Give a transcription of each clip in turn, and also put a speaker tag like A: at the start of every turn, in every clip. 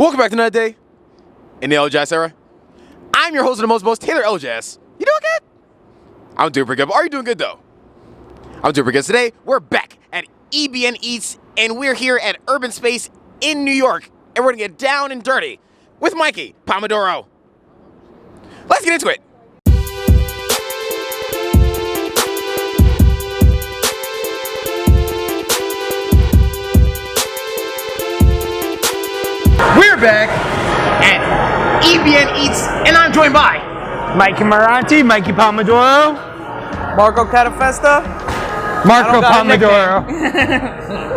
A: Welcome back to another day in the LJS era. I'm your host of the most Taylor LJS. You doing good? I'm doing pretty good, but are you doing good though? I'm doing pretty good. Today, we're back at EBN Eats, and we're here at Urban Space in New York, and we're gonna get down and dirty with Mikey Pomodoro. Let's get into it. We're back at EBN Eats, and I'm joined by
B: Mikey Pomodoro,
C: Marco Catafesta.
B: Marco Pomodoro.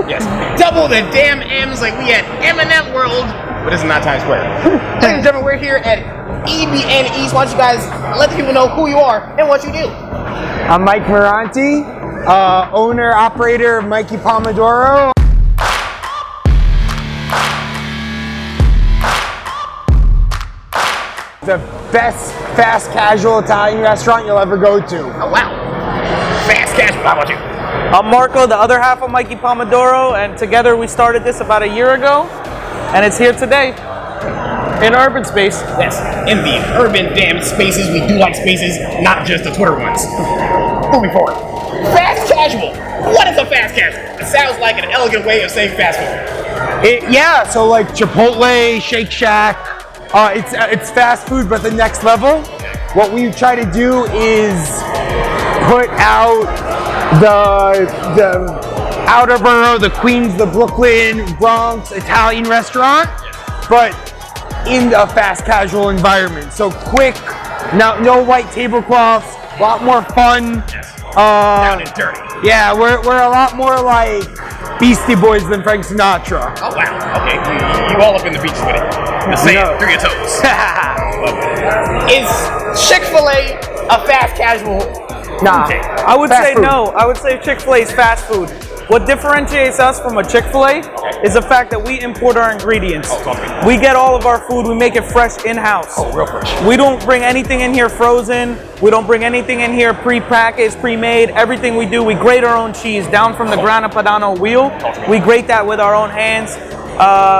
A: yes, double the damn M's like we at M&M World, but this is not Times Square. Ladies and gentlemen, we're here at EBN Eats. Why don't you guys let the people know who you are and what you do?
B: I'm Mike Maranti, owner operator of Mikey Pomodoro. The best fast casual Italian restaurant you'll ever go to.
A: Oh wow, fast casual. How about you?
C: I'm Marco, the other half of Mikey Pomodoro, and together we started this about a year ago, and it's here today in urban space.
A: Yes, in the urban damn spaces. We do like spaces, not just the Twitter ones. Moving forward, fast casual. What is a fast casual? It sounds like an elegant way of saying fast food.
B: Yeah, so like Chipotle, Shake Shack. It's fast food, but the next level. What we try to do is put out the outer borough, the Queens, the Brooklyn, Bronx Italian restaurant, but in a fast casual environment. So quick, no white tablecloths, a lot more fun.
A: Down and dirty.
B: Yeah, we're a lot more like Beastie Boys than Frank Sinatra.
A: Oh wow, okay, you all up in the beach with it. Just say it through your toes. Is Chick-fil-A a fast casual?
B: Nah,
C: I would say no. I would say Chick-fil-A is fast food. What differentiates us from a Chick-fil-A is the fact that we import our ingredients. We get all of our food, we make it fresh in-house.
A: Oh, real fresh.
C: We don't bring anything in here frozen. We don't bring anything in here pre-packaged, pre-made. Everything we do, we grate our own cheese down from the Grana Padano wheel. We grate that with our own hands.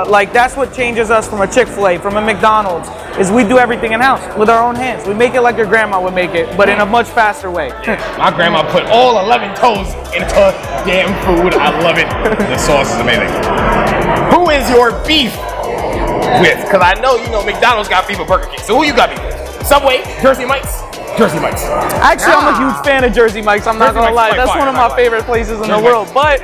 C: Like that's what changes us from a Chick-fil-A, from a McDonald's, is we do everything in-house with our own hands. We make it like your grandma would make it, but in a much faster way.
A: My grandma put all 11 toes into damn food. I love it. The sauce is amazing. Who is your beef with? Because I know McDonald's got beef with Burger King. So who you got beef with? Subway, Jersey Mike's? Jersey Mike's.
C: Actually, I'm a huge fan of Jersey Mike's. I'm not gonna lie. That's one of my favorite places in the world. But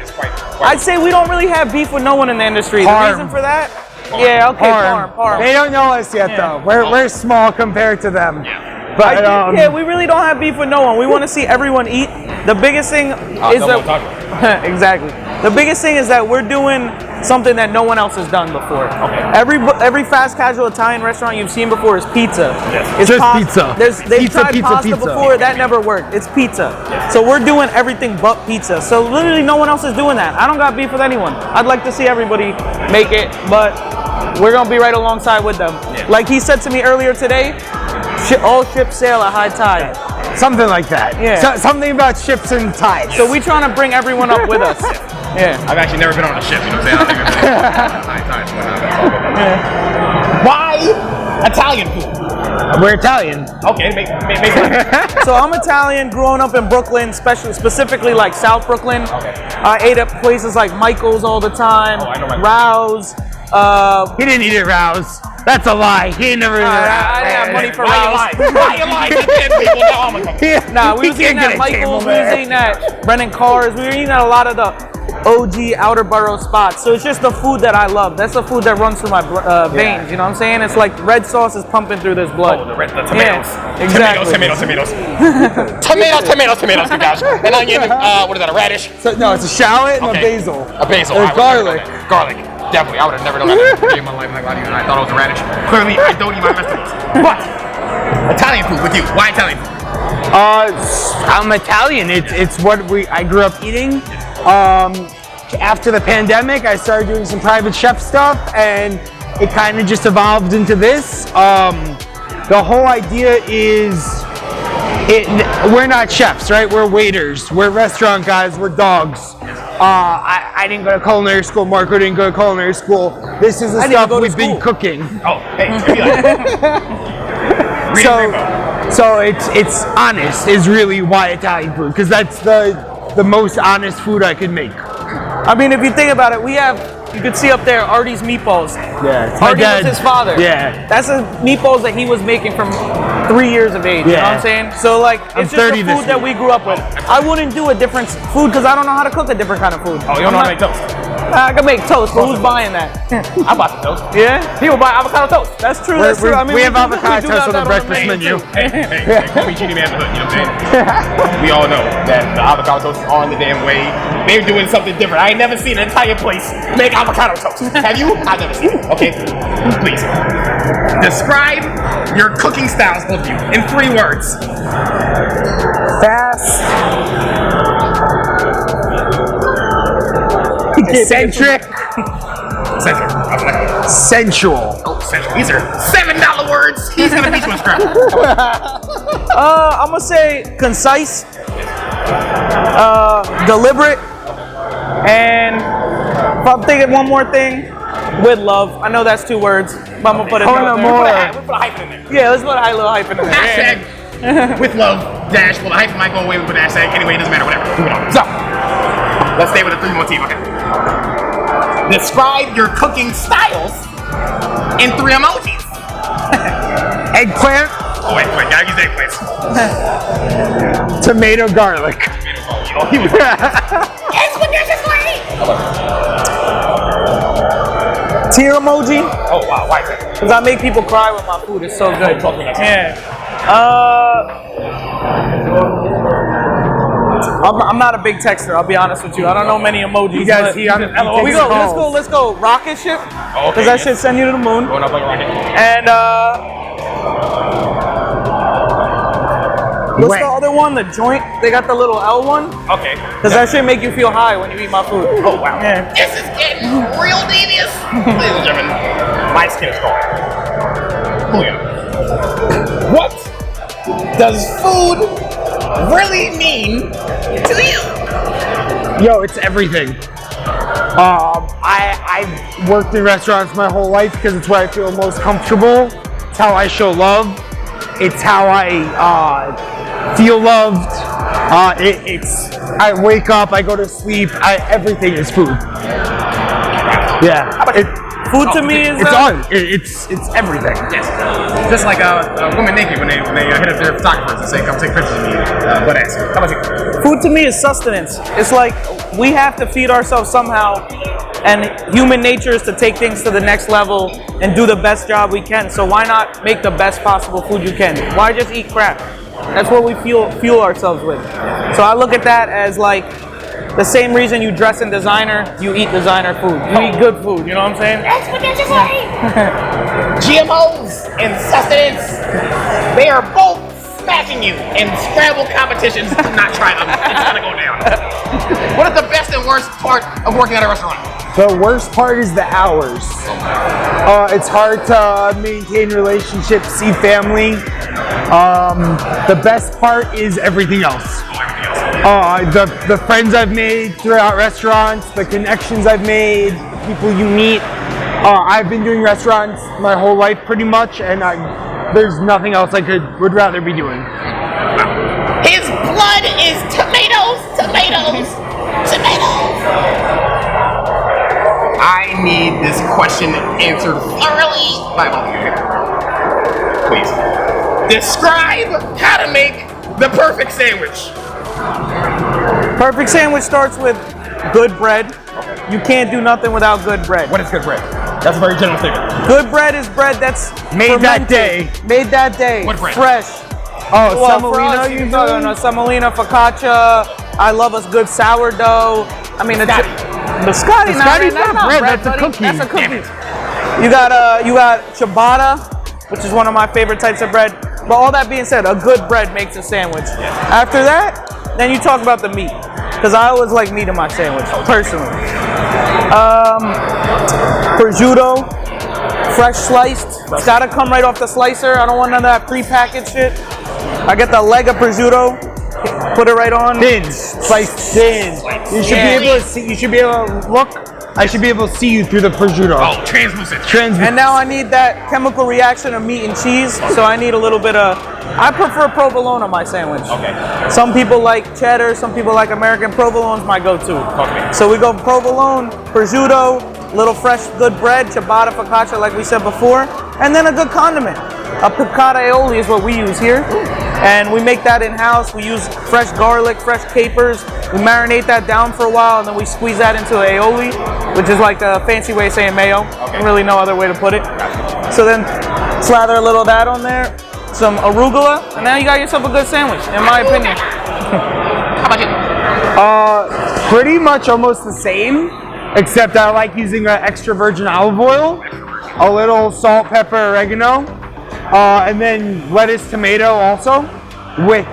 C: I'd say we don't really have beef with no one in the industry. The reason for that? Yeah, okay, Parm.
B: They don't know us yet though. We're small compared to them.
A: Yeah.
B: But
C: yeah, we really don't have beef with no one. We want to see everyone eat. The biggest thing is that exactly. The biggest thing is that we're doing something that no one else has done before. Okay. Every fast casual Italian restaurant you've seen before is pizza.
B: Yes. It's just pizza.
C: They've tried pasta before. That never worked. It's pizza. Yes. So we're doing everything but pizza. So literally no one else is doing that. I don't got beef with anyone. I'd like to see everybody make it, but we're gonna be right alongside with them. Yeah. Like he said to me earlier today, all ships sail at high tide.
B: Something like that. Yeah. Something about ships and tides.
C: So we trying to bring everyone up with us. Yeah.
A: I've actually never been on a ship, you know what I'm saying? Why Italian food?
B: We're Italian.
A: Okay, make sense.
C: So I'm Italian, growing up in Brooklyn, specifically like South Brooklyn. Okay. I ate at places like Michael's all the time. Oh, I know Michael's. Rouse.
B: He didn't eat at Rouse. That's a lie. He never ate at Rouse.
C: I didn't have money for Rouse.
A: Why you lying to 10 people? No, I'm gonna
C: Nah, we was eating at Michael's, we was eating at Brennan Cars, we were eating at a lot of the OG outer borough spots. So it's just the food that I love. That's the food that runs through my veins, you know what I'm saying? It's like red sauce is pumping through this blood.
A: Oh, the tomatoes.
C: Yeah, exactly.
A: Tomatoes, good gosh. An onion, what is that, a radish?
B: So, no, it's a shallot and a basil.
A: A basil.
B: And garlic.
A: Garlic. Definitely, I would have never known that in my life. I thought it was a radish. Clearly, I don't eat my vegetables. But Italian food with you. Why Italian food?
B: I'm Italian. It's what I grew up eating. After the pandemic, I started doing some private chef stuff, and it kind of just evolved into this. The whole idea is, we're not chefs, right? We're waiters. We're restaurant guys. We're dogs. I didn't go to culinary school. Marco didn't go to culinary school. This is the stuff we've been cooking.
A: Oh, hey,
B: So it's honest is really why Italian food, because that's the most honest food I could make.
C: I mean, if you think about it, you could see up there Artie's meatballs.
B: Yeah,
C: Artie was his father.
B: Yeah.
C: That's the meatballs that he was making from 3 years of age. You know what I'm saying? So like, it's just the food that we grew up with. I wouldn't do a different food because I don't know how to cook a different kind of food.
A: Oh, you don't know how to make toast?
C: I can make toast, but who's buying that?
A: I bought some toast.
C: Yeah?
A: People buy avocado toast.
C: That's true, that's true. I mean,
B: we have avocado toast on the breakfast menu.
A: Hey, don't be cheating me at the hood, you know what I'm saying? We all know that the avocado toast is on the damn way. They're doing something different. I ain't never seen an Italian place make avocado toast. Have you? I've never seen it. Okay, please. Describe your cooking styles, both of you, in 3 words.
C: Fast.
B: Eccentric. Sensual.
A: Oh, sensual. These are $7 words. He's gonna teach you a script.
C: I'm gonna say concise, deliberate, and if I'm thinking one more thing, with love. I know that's 2 words, but I'm gonna put it out there.
A: We'll put a hyphen in there.
C: Yeah, let's put a little hyphen in there.
A: Hashtag with love dash. Well, the hyphen might go away with hashtag. Anyway, it doesn't matter. Whatever. Moving on. So let's stay with the 3 motif. Okay. Describe your cooking styles in 3 emojis.
B: Eggplant.
A: Oh wait, gotta use eggplants.
B: Tomato garlic.
A: Oh, he was. Expeditious lady.
C: Tear emoji.
A: Oh wow, why is that?
C: Because I make people cry with my food. It's so good. Yeah. I'm not a big texter. I'll be honest with you. I don't know many emojis.
B: You guys see,
C: let's go rocket ship. Because that shit send you to the moon.
A: Going up like a rocket.
C: And what's the other one? The joint. They got the little L one.
A: Okay.
C: Because that shit make you feel high when you eat my food.
A: Oh wow.
C: Yeah.
A: This is getting real devious. Ladies and gentlemen, my skin is cold. Julio, what does food really mean to you?
B: Yo, it's everything. I've worked in restaurants my whole life because it's where I feel most comfortable. It's how I show love. It's how I feel loved. I wake up, I go to sleep. Everything is food. Yeah.
C: Food to me is
B: it's everything.
A: Yes. Just like a woman naked when they hit up their photographers and say, "Come take pictures of me, butt ass." How about you?
C: Food to me is sustenance. It's like we have to feed ourselves somehow, and human nature is to take things to the next level and do the best job we can. So why not make the best possible food you can? Why just eat crap? That's what we fuel ourselves with. So I look at that as like the same reason you dress in designer, you eat designer food. You eat good food, you know what I'm saying?
A: GMOs and sustenance, they are both smacking you in Scrabble competitions. Do not try them. It's gonna go down. What is the best and worst part of working at a restaurant?
B: The worst part is the hours. It's hard to maintain relationships, see family. The best part is everything else. The friends I've made throughout restaurants, the connections I've made, people you meet. I've been doing restaurants my whole life pretty much, and there's nothing else I would rather be doing.
A: His blood is tomatoes. I need this question answered thoroughly by both of you. Please. Describe how to make the perfect sandwich.
C: Perfect sandwich starts with good bread. You can't do nothing without good bread.
A: What is good bread? That's a very general statement.
C: Good bread is bread that's
B: Made that day.
C: Made that day.
A: What bread?
C: Fresh.
B: Semolina, you mean?
C: No, semolina, focaccia. I love a good sourdough. I mean, biscotti.
B: Biscotti's not bread, that's a cookie.
C: That's a cookie. You got ciabatta, which is one of my favorite types of bread. But all that being said, a good bread makes a sandwich. After that, then you talk about the meat, because I always like meat in my sandwich, personally. Prosciutto, fresh sliced. It's gotta come right off the slicer. I don't want none of that pre-packaged shit. I get the leg of prosciutto, Put it right on.
B: Thin, sliced thin. You should be able to see. You should be able to look. I should be able to see you through the prosciutto.
A: Oh, translucent.
C: And now I need that chemical reaction of meat and cheese, so I need a little bit of. I prefer provolone on my sandwich.
A: Okay.
C: Some people like cheddar, some people like American. Provolone's my go-to.
A: Okay.
C: So we go provolone, prosciutto, little fresh good bread, ciabatta, focaccia, like we said before, and then a good condiment. A piccata aioli is what we use here. And we make that in-house. We use fresh garlic, fresh capers. We marinate that down for a while, and then we squeeze that into aioli, which is like a fancy way of saying mayo. Okay. Really no other way to put it. So then slather a little of that on there, some arugula, and now you got yourself a good sandwich, in my opinion.
A: How about you?
B: Pretty much almost the same, except I like using extra virgin olive oil, a little salt, pepper, oregano, and then lettuce, tomato also. With,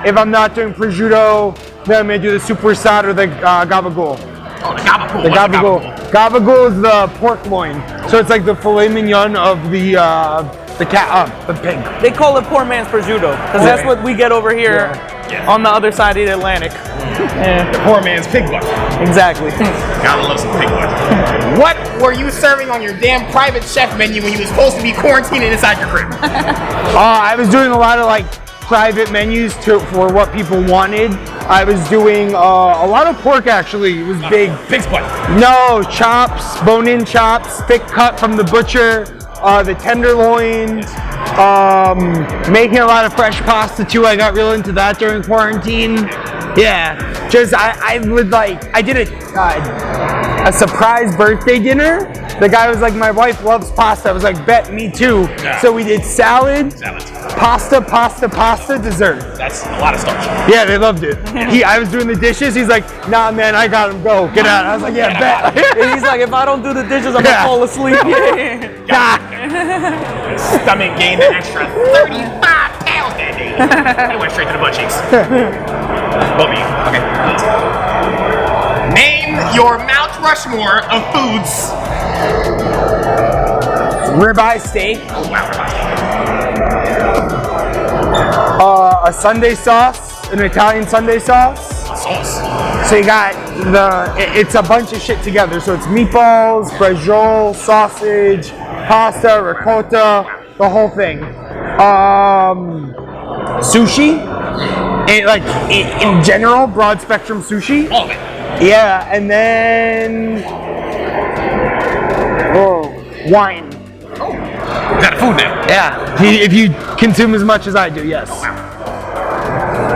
B: if I'm not doing prosciutto, then I'm gonna do the superstar or the gabagool.
A: Oh, the gabagool.
B: The gabagool. Gabagool is the pork loin, so it's like the filet mignon of the pig.
C: They call it poor man's prosciutto, because that's what we get over here on the other side of the Atlantic.
A: The poor man's pig butt.
C: Exactly.
A: Gotta love some pig butt. What were you serving on your damn private chef menu when you were supposed to be quarantining inside your crib?
B: I was doing a lot of like private menus for what people wanted. I was doing a lot of pork actually. It was big.
A: Pig's butt.
B: No, chops, bone-in chops, thick cut from the butcher, the tenderloins, making a lot of fresh pasta too. I got real into that during quarantine. Yeah, just I would like, I did a surprise birthday dinner. The guy was like, my wife loves pasta. I was like, bet, me too.
A: Yeah.
B: So we did salad, pasta, dessert.
A: That's a lot of starch.
B: Yeah, they loved it. I was doing the dishes. He's like, nah, man, I got him. Go, get out. I was like, yeah, bet.
C: He's like, if I don't do the dishes, I'm gonna fall asleep.
A: Stomach gained an extra 35 pounds that day. It went straight to the butt cheeks. Both of you. Okay. Name your Mount Rushmore of foods.
B: Ribeye steak.
A: Oh, wow, ribeye steak.
B: A Sunday sauce, an Italian Sunday sauce.
A: Sauce.
B: So you got it's a bunch of shit together. So it's meatballs, braciole, sausage, pasta, ricotta, the whole thing. Sushi, in general, broad spectrum sushi.
A: All of it.
B: Yeah, and then wine.
A: Oh, is that a food now?
B: Yeah, if you consume as much as I do, yes.
A: Oh, wow.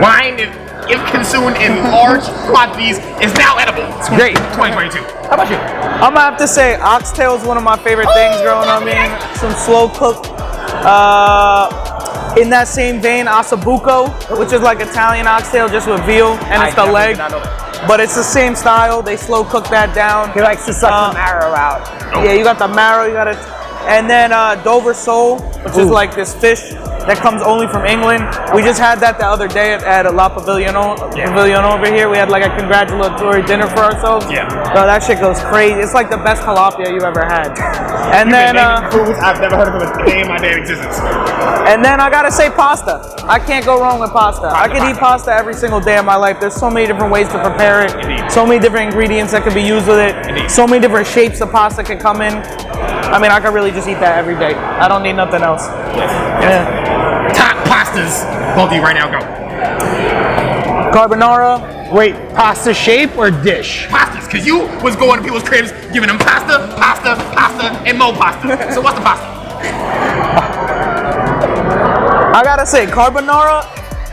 A: Wine, if consumed in large quantities, is now edible.
B: It's great.
A: 2022. How about you?
C: I'm gonna have to say oxtail is one of my favorite things growing up, man. Some slow cooked. In that same vein, ossobuco, which is like Italian oxtail just with veal, and it's the leg. But it's the same style. They slow cook that down.
B: He likes to suck the marrow out.
C: Yeah, you got the marrow, you got it. And then Dover sole, which is like this fish that comes only from England. We just had that the other day at La Pavilion over here. We had like a congratulatory dinner for ourselves.
A: Yeah.
C: Bro, that shit goes crazy. It's like the best tilapia you ever had. And then
A: foods I've never heard of a day in my damn existence.
C: and then I gotta say pasta. I can't go wrong with pasta. I could eat pasta every single day of my life. There's so many different ways to prepare it.
A: Indeed.
C: So many different ingredients that could be used with it.
A: Indeed.
C: So many different shapes the pasta can come in. I mean, I could really just eat that every day. I don't need nothing else. Yeah.
A: Top pastas. Both of you right now, go.
C: Carbonara.
B: Wait, pasta shape or dish?
A: Pastas, because you was going to people's cribs giving them pasta, and more pasta. So what's the pasta?
C: I gotta say, carbonara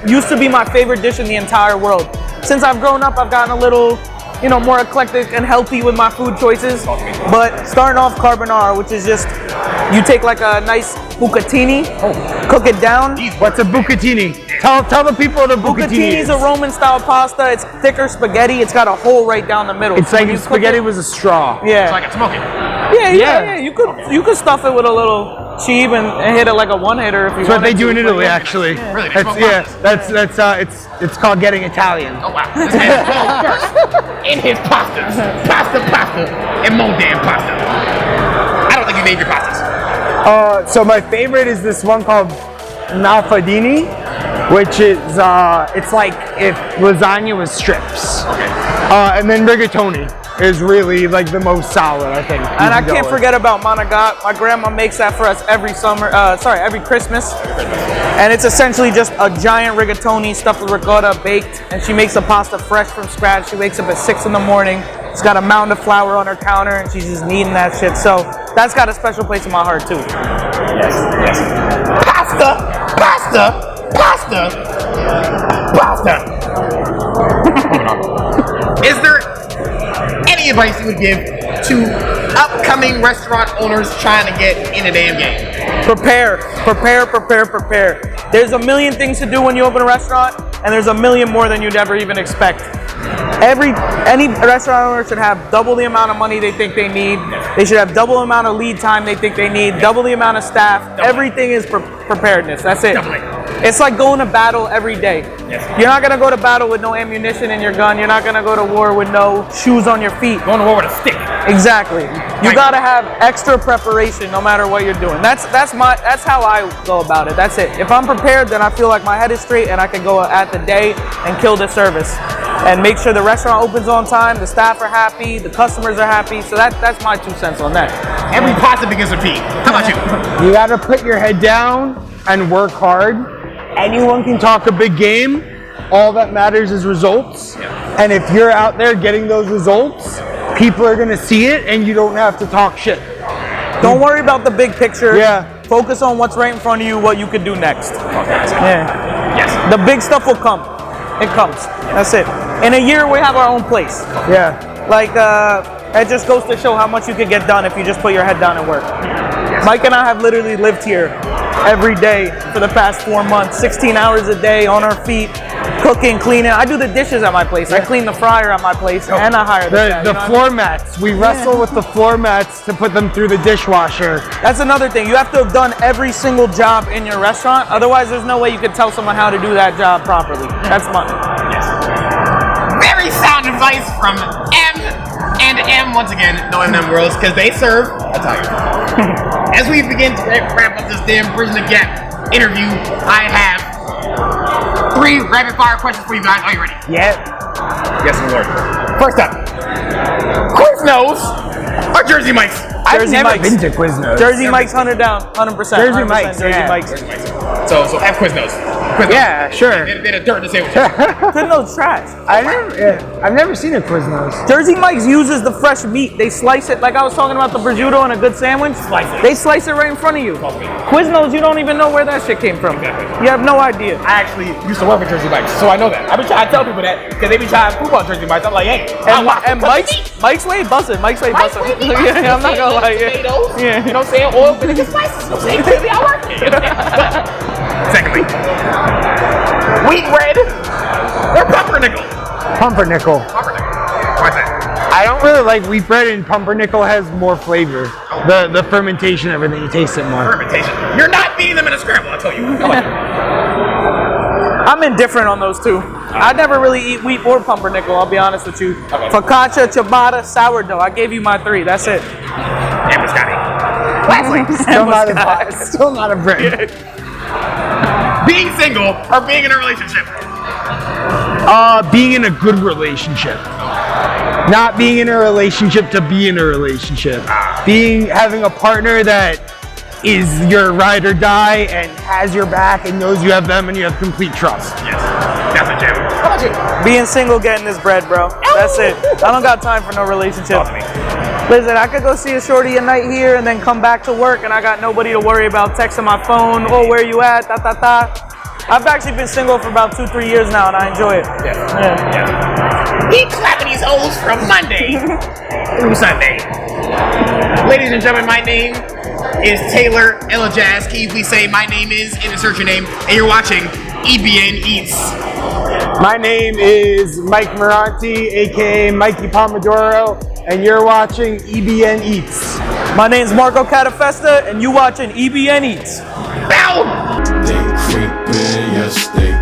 C: used to be my favorite dish in the entire world. Since I've grown up, I've gotten a little, more eclectic and healthy with my food choices. But starting off carbonara, which is just, you take like a nice bucatini, cook it down.
B: What's a bucatini? Tell the people what a bucatini
C: Bucatini
B: is.
C: is a Roman style pasta. It's thicker spaghetti. It's got a hole right down the middle.
B: It's
C: So
B: like
C: when
B: if
C: you cook
B: spaghetti
C: it-
B: was a straw.
C: Yeah.
A: So I can smoke it.
C: Yeah. You could stuff it with a little cheese and hit it like a one hitter if you
B: That's what they
C: wanted
B: do in
C: to.
B: Italy, actually.
A: Really? They
B: That's
A: smoke
B: it's called getting Italian.
A: Oh wow. This man goes first in his pastas. Pasta, and more damn pasta. I don't think you named your pastas.
B: So my favorite is this one called Malfadini. which is it's like if lasagna was strips.
A: Okay.
B: And then rigatoni is really like the most solid, I think.
C: And I can't forget about manigat. My grandma makes that for us every every Christmas. And it's essentially just a giant rigatoni stuffed with ricotta, baked, and she makes the pasta fresh from scratch. She wakes up at 6 in the morning. She's got a mound of flour on her counter, and she's just kneading that shit. So that's got a special place in my heart too.
A: Yes, yes. Pasta, pasta, pasta, pasta. Is there any advice you would give to upcoming restaurant owners trying to get in a damn game?
C: Prepare. There's a million things to do when you open a restaurant, and there's a million more than you'd ever even expect. Any restaurant owner should have double the amount of money they think they need. They should have double the amount of lead time they think they need, double the amount of staff. Everything is preparedness. That's it. It's like going to battle every day.
A: Yes.
C: You're not going to go to battle with no ammunition in your gun. You're not going to go to war with no shoes on your feet.
A: Going to war with a stick.
C: Exactly. You got to have extra preparation no matter what you're doing. That's how I go about it. That's it. If I'm prepared, then I feel like my head is straight and I can go at the day and kill the service. And make sure the restaurant opens on time, the staff are happy, the customers are happy. So that's my 2 cents on that.
A: Every pasta begins with P. How about you?
B: You got to put your head down and work hard. Anyone can talk a big game. All that matters is results. Yeah. And if you're out there getting those results, people are going to see it and you don't have to talk shit.
C: Don't worry about the big picture.
B: Yeah.
C: Focus on what's right in front of you, what you could do next. Yeah.
A: Yes.
C: The big stuff will come. It comes. That's it. In a year, we have our own place.
B: Yeah.
C: Like, it just goes to show how much you could get done if you just put your head down and work. Yes. Mike and I have literally lived here every day for the past 4 months, 16 hours a day on our feet, cooking, cleaning. I do the dishes at my place. I clean the fryer at my place, and I hire the chef.
B: The floor mats. We wrestle with the floor mats to put them through the dishwasher.
C: That's another thing. You have to have done every single job in your restaurant. Otherwise, there's no way you could tell someone how to do that job properly. That's mine.
A: Yes. Very sound advice from M once again, no M&M girls, because they serve Italian. As we begin to wrap up this damn Bridging the Gap interview, I have 3 rapid fire questions for you guys. Are you ready?
B: Yeah.
A: Yes, Lord. First up, Quiznos or Jersey Mike's?
B: I've never been to Quiznos.
C: Jersey Mike's 100 down, 100%.
B: Jersey Mike's,
C: Jersey
B: yeah.
C: Mike's.
A: So have Quiznos.
B: Yeah, sure.
A: They're the dirt to say what
C: Quiznos trash.
B: I've never seen a Quiznos.
C: Jersey Mike's uses the fresh meat. They slice it, like I was talking about the prosciutto and a good sandwich. They slice it right in front of you. Quiznos, you don't even know where that shit came from.
A: Exactly.
C: You have no idea.
A: I actually used to work at Jersey Mike's, so I know that. I've been trying to tell people that because they be trying to poop on Jersey Mike's. I'm like, hey,
C: and Mike's way bussin'. Mike's way bussin'. Yeah, I'm not gonna lie.
A: Tomatoes,
C: Yeah.
A: you know what I'm saying? Oil, vinegar, spices. You know what I'm saying? Clearly, I work it. Secondly, wheat bread or pumpernickel?
B: Pumpernickel.
A: Pumpernickel. Why's that?
B: I don't really like wheat bread, and pumpernickel has more flavor. The fermentation, everything, you taste it more.
A: Fermentation. You're not feeding them in a scramble, I'll tell you. How about you?
C: I'm indifferent on those two. I never really eat wheat or pumpernickel, I'll be honest with you.
A: Okay.
C: Focaccia, ciabatta, sourdough. I gave you my 3. That's it.
A: And biscotti. Lastly,
B: Still not a bread.
A: being single or being in a relationship?
B: Being in a good relationship. Not being in a relationship to be in a relationship. Having a partner that is your ride or die and has your back and knows you have them and you have complete trust.
A: Yes, that's a gem. How about you?
C: Being single, getting this bread, bro. That's it. I don't got time for no relationship.
A: Talk to me.
C: Listen, I could go see a shorty a night here and then come back to work and I got nobody to worry about texting my phone. Oh, where you at? I've actually been single for about 2-3 years now and I enjoy it.
A: Yeah. We clapping these hoes from Monday through Sunday. Ladies and gentlemen, my name is Taylor Ella Jazz. Can you please say my name is and insert your name? And you're watching EBN Eats.
B: My name is Mike Moranti, aka Mikey Pomodoro, and you're watching EBN Eats.
C: My name's Marco Catafesta and you watching EBN Eats.
A: Bow!
D: They creepin', yes they